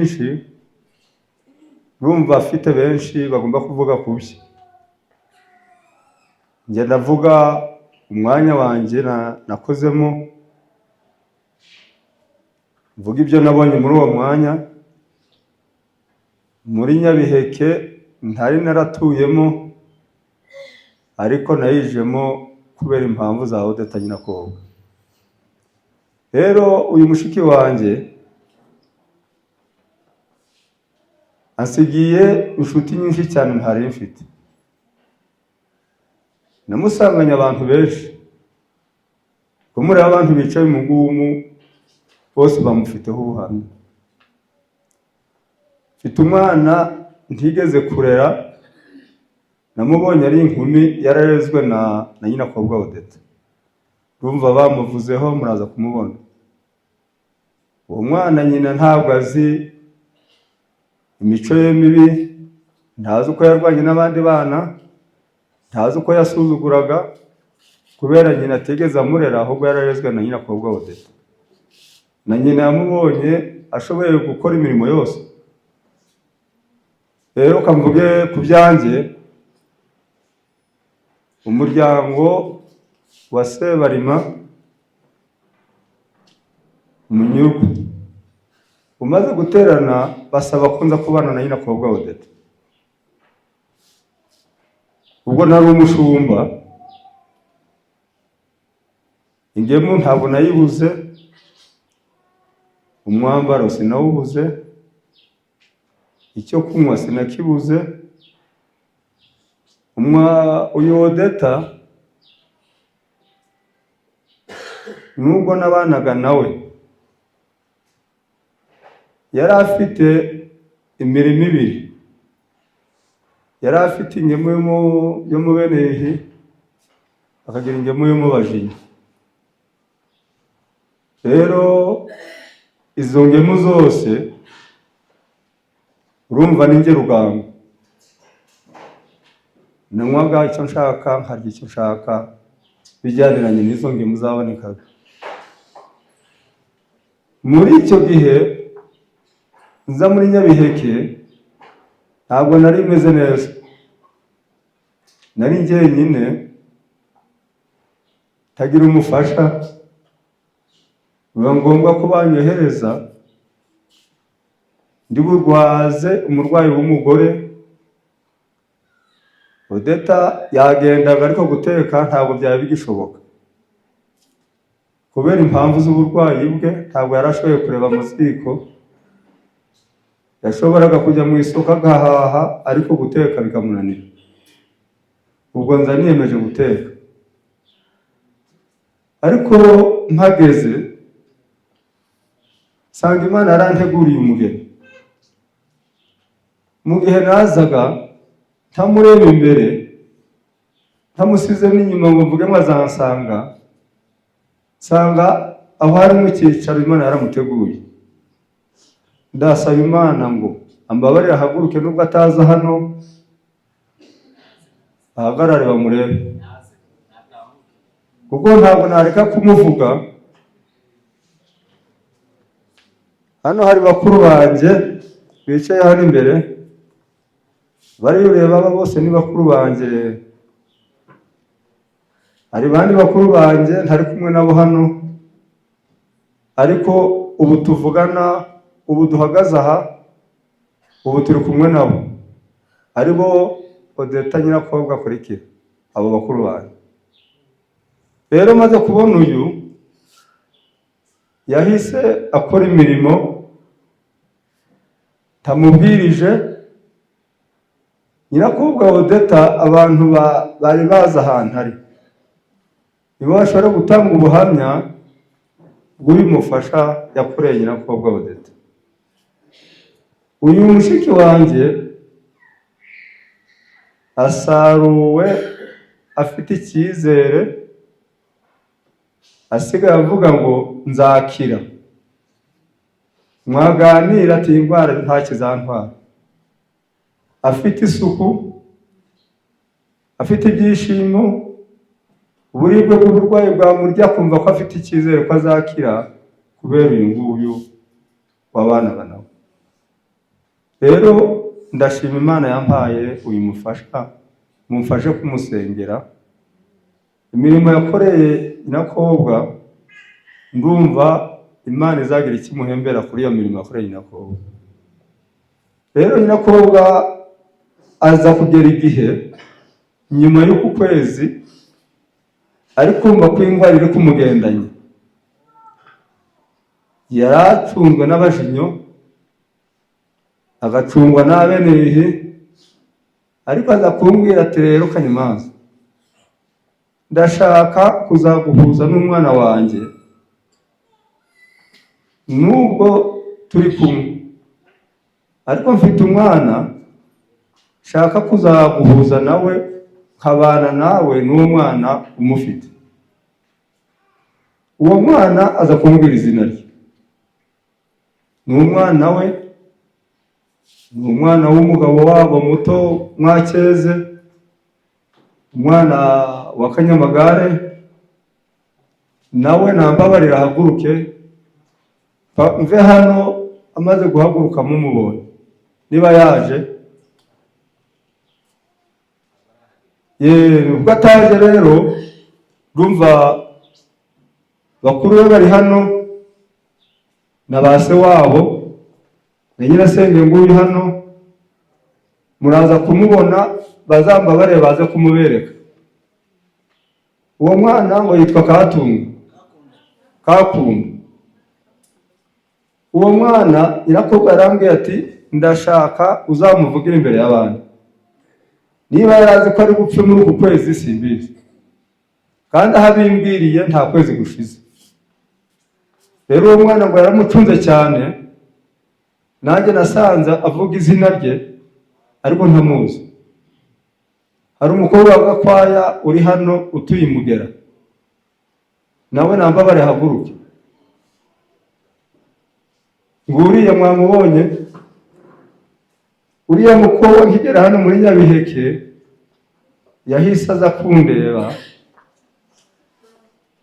benshi bumva afite benshi bagomba kuvuga kubye. Njye ndavuga umwanya wanjye nakozemo, mvuga ibyo nabonye muri uwo mwanya. Muri Nyabiheke ntari naratuyemo, ariko nayijemo kubera impamvu za Odeta Nyinakobwa. Rero uyu mushiki wanjye ansigiye inshuti nyinshi cyane ntari mfite. Namusanganye abantu benshi, ko muri abantu bicaye mu gumu bose bamufiteho ubuhamya. Mfite umwana ntigeze kurera, namubonye ari inkumi yararezwe na Nyinakobwa Odeta. Urumva bamuvuzeho muraza kumubona. Uwo mwana nyina ntabwo azi imico ye mibi, ntazi uko yarwanye n'abandi bana, ntazi uko yasuzuguraga, kubera nyina atigeze amurera, ahubwo yararezwe na Nyinakobwa Odeta. Na nyina yamubonye ashoboye gukora imirimo yose. Rero kamvuge ku byanjye, umuryango wa Sebarima Munyurwa umaze guterana, basaba ko nza kubana na Nyinakobwa Odeta. Ubwo nari umushumba, ingemu ntabwo nayibuze, umwambaro sinawubuze, icyo kunywa sinakibuze. Uyu Odeta nubwo nabanaga nawe, yari afite imirimo ibiri. Yari afite ingemu yo mu Benehi, akagira ingemu yo mu Bajinya. Rero izo ngemu zose urumva ni njye Rugango. Nanywaga icyo nshaka, nkarya icyo nshaka, bijyaniranye n'izo ngemu zabonekaga. Muri icyo gihe nza muri Nyabiheke, ntabwo nari meze neza, nari njyenyine, tagira umufasha. Biba ngombwa ko banyohereza ndi burwaze umurwayi w'umugore. Odeta yagendaga, ariko guteka ntabwo byari bigishoboka kubera impamvu z'uburwayi bwe. Ntabwo yarashoboye kureba amaziko, yashoboraga kujya mu isoko agahaha, ariko guteka bikamunanira. Ubwo nza niyemeje guteka, ariko mpageze nsanga Imana yaranteguriye umugeni. Mu gihe nazaga ntamureba imbere, ntamusize n'inyuma ngo mvuge ngo azansanga, nsanga aho hari mu cyicaro Imana yaramuteguye. Ndasaba Imana ngo ambabarire ahaguruke, nubwo ataza hano ahagarare bamurebe, kuko ntabwo nareka kumuvuga. Hano hari bakuru banjye bicaye hano imbere, bari ureba aba bose ni bakuru banjye. Hari bandi bakuru banjye ntari kumwe nabo hano, ariko ubu tuvugana, ubu duhagaze aha, ubu turi kumwe nabo, ari bo Odeta Nyinakobwa akurikira, abo bakuru banjye. Rero maze kubona uyu yahise akora imirimo tamubwirije. Nyinakobwa Odeta abantu bari baza ahantu ari, nibo bashobora gutanga ubuhamya bw'ubimufasha yakoreye Nyinakobwa Odeta. Uyu mushiki wanjye asaruwe afite icyizere, asigaye avuga ngo nzakira. Mwaganira ati indwara nta kizantwara. Afite isuku, afite ibyishimo, uburibwe bw'uburwayi bwamurya kumva ko afite icyizere ko azakira kubera uyu nguyu wabanaga nawe. rero ndashima Imana yampaye uyu mufasha, mumfashe kumusengera. Imirimo yakoreye Nyinakobwa ndumva Imana izagira ikimuhembera kuri iyo mirimo yakoreye Nyinakobwa. Rero Nyinakobwa aza kugera igihe nyuma y'uku kwezi ari kumva ko indwara iri kumugendanye. Yaracunzwe n'abajinyo, agacungwa n'abenerihi, ariko aza kumbwira ati rero Kanyamanza, ndashaka kuzaguhuza n'umwana wanjye nubwo turi kumwe, ariko mfite umwana shaka kuzaguhuza nawe, nkabana nawe n'uwo mwana umufite. Uwo mwana aza kumbwira izina rye. Ni umwana we, ni umwana w'umugabo wabo muto Mwakeze, umwana wa Kanyamagare. Nawe nambabarira ahaguruke mve hano, amaze guhaguruka mumubonye niba yaje. Ubwo ataje rero rumva bakuru be bari hano na base wabo na nyirasenge nguyu hano, muraza kumubona, bazambabare baze kumubereka. Uwo mwana ngo yitwa Kakunda. Uwo mwana Nyinakobwa arambwiye ati ndashaka uzamuvugira imbere y'abandi. Niba yarazi ko ari gupfa muri uku kwezi simbizi, kandi ahabimbwiriye nta kwezi gushize. Rero uwo mwana ngo yaramucunze cyane, nanjye nasanze avuga izina rye ariko ntamuzi. Hari umukobwa wa Gakwaya uri hano utuye Mugera, nawe nambabare haguruke. Nguriya mwamubonye, uriya mukobwa nkigera hano muri Nyabiheke yahise aza kundeba,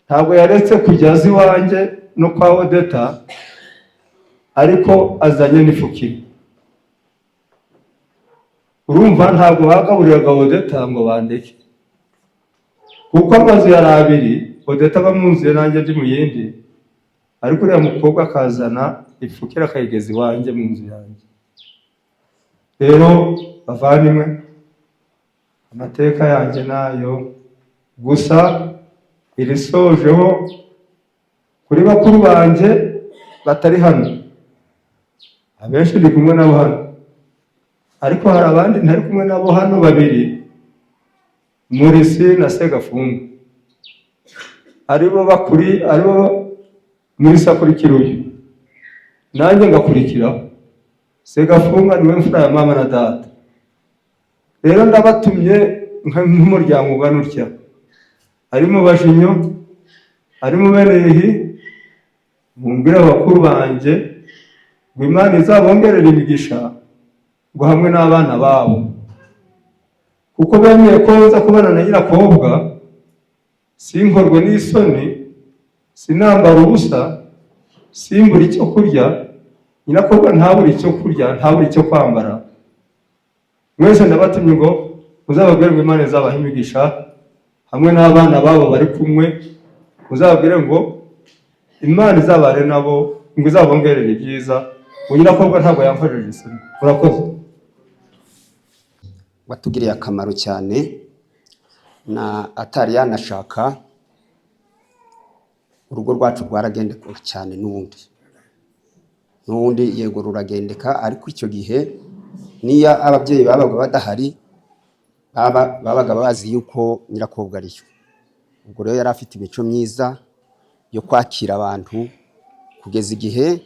ntabwo yaretse kujya azi iwanjye no kwa Odeta, ariko azanye n'ifukiro. Urumva ntabwo bagaburiraga Odeta ngo bandeke, kuko amazu yari abiri, Odeta bamunzuye nanjye ndi mu yindi, ariko uriya mukobwa akazana ifukiro akayigeza iwanjye mu nzu yanjye. Rero bavandimwe, amateka yanjye nayo gusa irisojeho kuri bakuru banjye batari hano. Abenshi ndi kumwe nabo hano, ariko hari abandi ntari kumwe nabo hano babiri, Murisi na Segafunga, aribo Murisi akurikira uyu, nanjye ngakurikiraho. Segafunga niwe mfura ya mama na data. Rero ndabatumye nk'umuryango ungana utya, harimo bajinyo, harimo benerihi, mumbwire abakuru banjye ngo Imana izabongerera imigisha ngo hamwe n'abana babo, kuko bemeye ko nza kubana na Nyinakobwa, sinkorwe n'isoni, sinambara ubusa, simbura icyo kurya. Nyinakobwa ntabura icyo kurya, ntabura icyo kwambara. Mwese ndabatumye ngo muzababwire ngo Imana izabaha imigisha hamwe n'abana babo bari kumwe, muzababwire ngo Imana izabare nabo, ngo izabongerere ibyiza. Nyinakobwa ntabwo yamfashije isoni. Murakoze. Watugiriye akamaro cyane, na atari yanashaka urugo rwacu rwaragendeka cyane. N'ubundi yego ruragendeka, ariko icyo gihe niya ababyeyi babaga badahari, babaga bazi yuko Nyinakobwa ariyo. Ubwo rero yari afite imico myiza yo kwakira abantu, kugeza igihe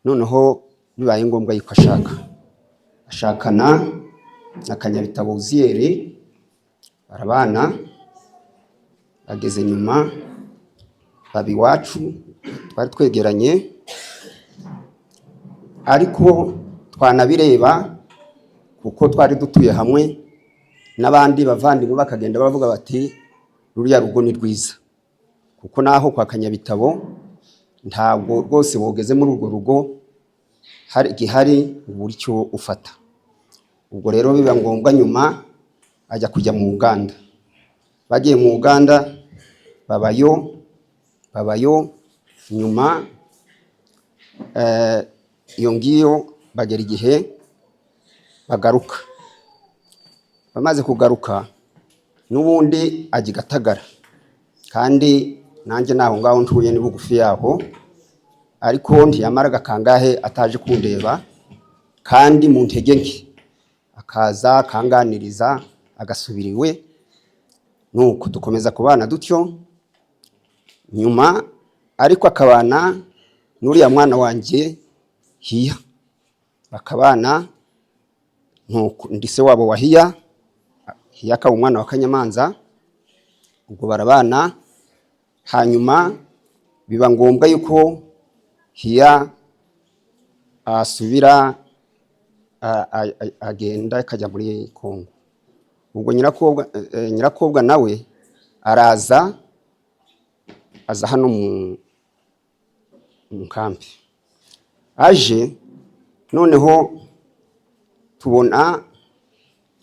noneho bibaye ngombwa yuko ashakana na Kanyabitabo Uziyeri, barabana. Bageze nyuma baba iwacu, twari twegeranye, ariko twanabireba kuko twari dutuye hamwe n'abandi bavandimwe, bakagenda bavuga bati ruriya rugo ni rwiza. Kuko naho kwa Kanyabitabo ntabwo rwose bogeze muri urwo rugo hari gihari uburyo ufata. Ubwo rero biba ngombwa nyuma ajya kujya mu Uganda. Bagiye mu Uganda babayo nyuma iyo ngiyo bagera igihe bagaruka. Bamaze kugaruka n'ubundi ajya Gatagara, kandi nanjye naho ngaho ntuye ni bugufi yaho, ariko ntiyamaraga kangahe ataje kundeba, kandi mu ntege nke akaza akanganiriza agasubira iwe. Nuko dukomeza kubana dutyo nyuma, ariko akabana n'uriya mwana wanjye Hiya, bakabana. Nuko ndi se wabo wa Hiya, Hiya akaba umwana wa Kanyamanza. Ubwo barabana, hanyuma biba ngombwa yuko Hiya asubira agenda akajya muri Kongo. Ubwo nyirakobwa nawe aza hano mu kambi. Aje noneho tubona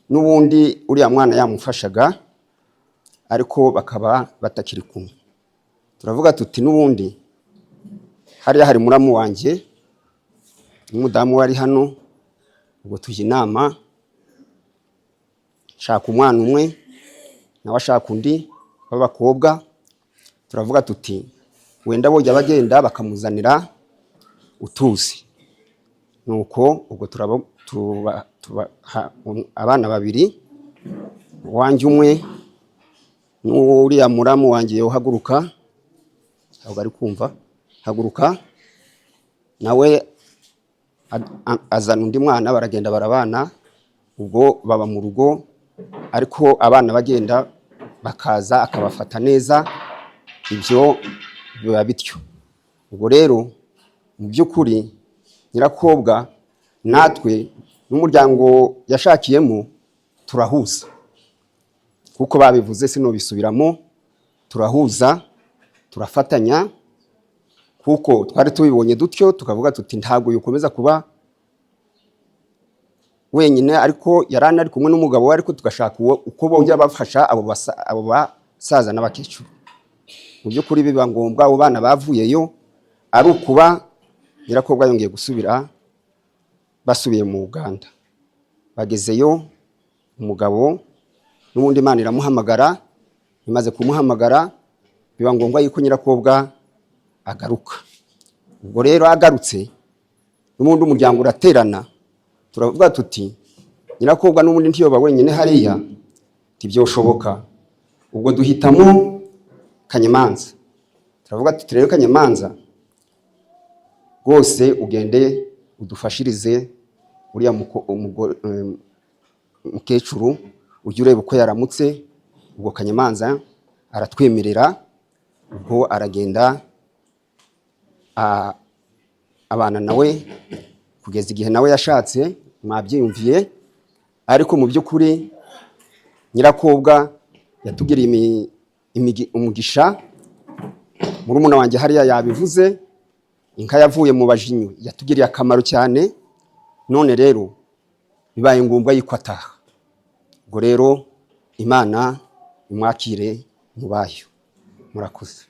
n'ubundi uriya mwana yamufashaga, ariko bakaba batakiri kumwe. Turavuga tuti n'ubundi hariya hari muramu wanjye n'umudamu wari hano. Ubwo tujya inama, shaka umwana umwe nawe ashaka undi w'abakobwa. Turavuga tuti wenda bojya bagenda bakamuzanira utuzi. Nuko ubwo abana babiri, wanjye umwe n'uriya muramu wanjye uhaguruka, ntabwo ari kumva, haguruka nawe azana undi mwana, baragenda barabana. Ubwo baba mu rugo, ariko abana bagenda bakaza akabafata neza. Ibyo biba bityo. Ubwo rero mu by'ukuri nyirakobwa natwe n'umuryango yashakiyemo turahuza, kuko babivuze sino bisubiramo. Turahuza, turafatanya, kuko twari tubibonye dutyo, tukavuga tuti ntabwo yukomeza kuba wenyine, ariko yarana ari kumwe n'umugabo we, ariko tugashaka uko bojya bafasha abo basaza n'abakecuru. Mu by'ukuri biba ngombwa abo bana bavuyeyo ari ukuba nyirakobwa yongeye gusubira, basubiye mu Uganda. Bagezeyo umugabo n'ubundi Imana iramuhamagara. Imaze kumuhamagara biba ngombwa yuko nyirakobwa agaruka. Ubwo rero agarutse n'ubundi umuryango uraterana. Turavuga tuti nyirakobwa n'ubundi ntiyoba wenyine hariya, tibyoshoboka. Ubwo duhitamo Kanyamanza. Turavuga tuti rero Kanyamanza rwose ugende udufashirize uriya mukecuru, ujye ureba uko yaramutse. Ubwo Kanyamanza aratwemerera. Ubwo aragenda abana nawe kugeza igihe nawe yashatse, mwabyiyumviye. Ariko mu by'ukuri nyirakobwa yatugiriye umugisha. Murumuna wanjye hariya yabivuze, inka yavuye mu bajinyo yatugiriye akamaro cyane. None rero bibaye ngombwa yuko ataha. Ubwo rero Imana imwakire mu bayo. Murakoze.